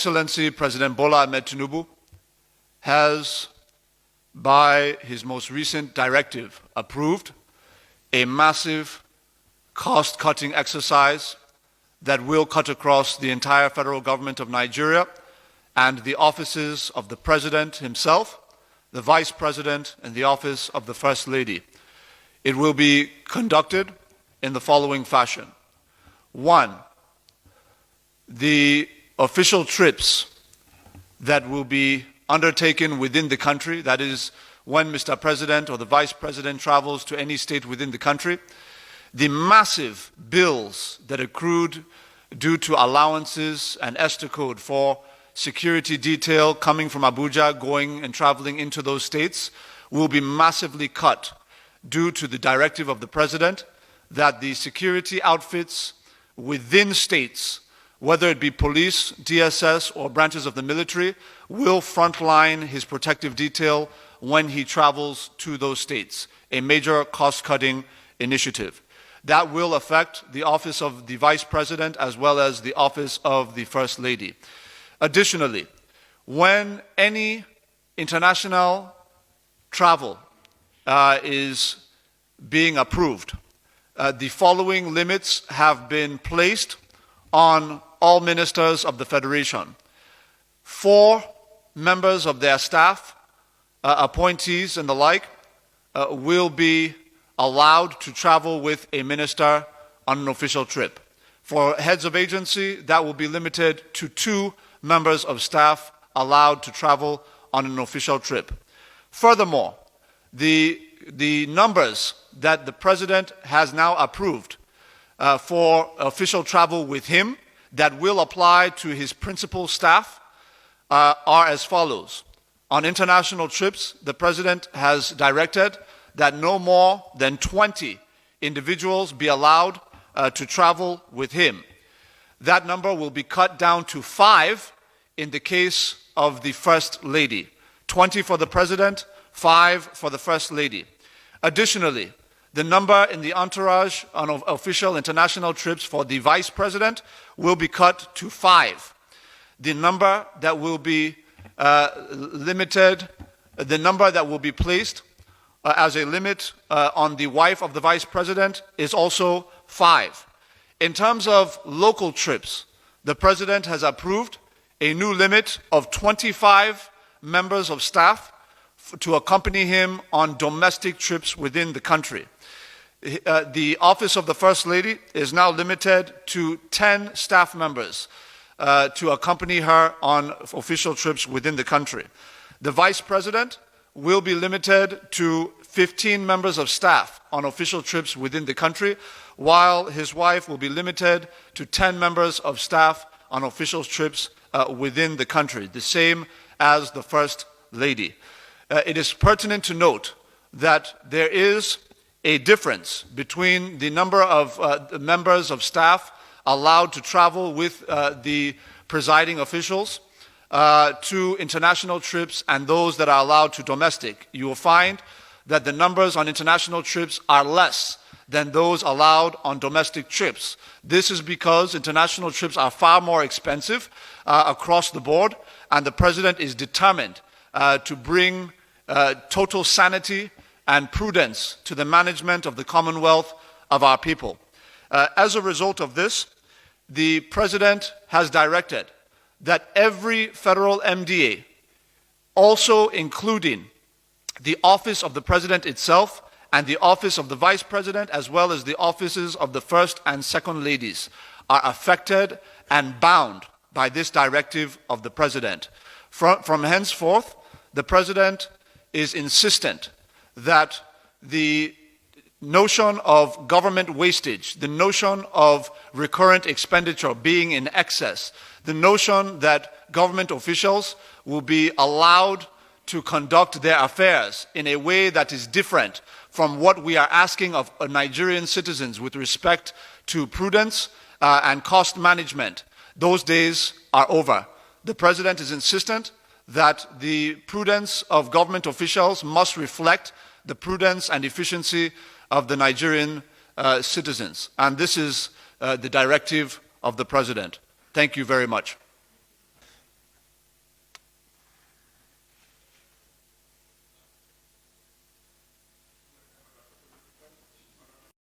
Excellency President Bola Tinubu has, by his most recent directive, approved a massive cost-cutting exercise that will cut across the entire federal government of Nigeria and the offices of the President himself, the Vice President, and the office of the First Lady. It will be conducted in the following fashion. 1, the official trips that will be undertaken within the country, that is, when Mr. President or the Vice President travels to any state within the country, the massive bills that accrued due to allowances and ESTA code for security detail coming from Abuja, going and traveling into those states, will be massively cut due to the directive of the President that the security outfits within states, whether it be police, DSS, or branches of the military, will frontline his protective detail when he travels to those states, a major cost-cutting initiative. That will affect the office of the Vice President as well as the office of the First Lady. Additionally, when any international travel is being approved, the following limits have been placed on all ministers of the Federation. 4 members of their staff, appointees and the like, will be allowed to travel with a minister on an official trip. For heads of agency, that will be limited to 2 members of staff allowed to travel on an official trip. Furthermore, the numbers that the President has now approved for official travel with him that will apply to his principal staff are as follows. On international trips, the President has directed that no more than 20 individuals be allowed to travel with him. That number will be cut down to 5 in the case of the First Lady. 20 for the President, 5 for the First Lady. Additionally, the number in the entourage on official international trips for the Vice President will be cut to 5. The number that will be limited, the number that will be placed as a limit on the wife of the Vice President is also 5. In terms of local trips, the President has approved a new limit of 25 members of staff to accompany him on domestic trips within the country. The office of the First Lady is now limited to 10 staff members to accompany her on official trips within the country. The Vice President will be limited to 15 members of staff on official trips within the country, while his wife will be limited to 10 members of staff on official trips within the country, the same as the First Lady. It is pertinent to note that there is a difference between the number of members of staff allowed to travel with the presiding officials to international trips and those that are allowed to domestic. You will find that the numbers on international trips are less than those allowed on domestic trips. This is because international trips are far more expensive across the board, and the President is determined to bring total sanity and prudence to the management of the Commonwealth of our people. As a result of this, the President has directed that every federal MDA, also including the office of the President itself and the office of the Vice President, as well as the offices of the First and Second Ladies, are affected and bound by this directive of the President. From henceforth, the President is insistent that the notion of government wastage, the notion of recurrent expenditure being in excess, the notion that government officials will be allowed to conduct their affairs in a way that is different from what we are asking of Nigerian citizens with respect to prudence and cost management, those days are over. The President is insistent that the prudence of government officials must reflect the prudence and efficiency of the Nigerian citizens. And this is the directive of the President. Thank you very much.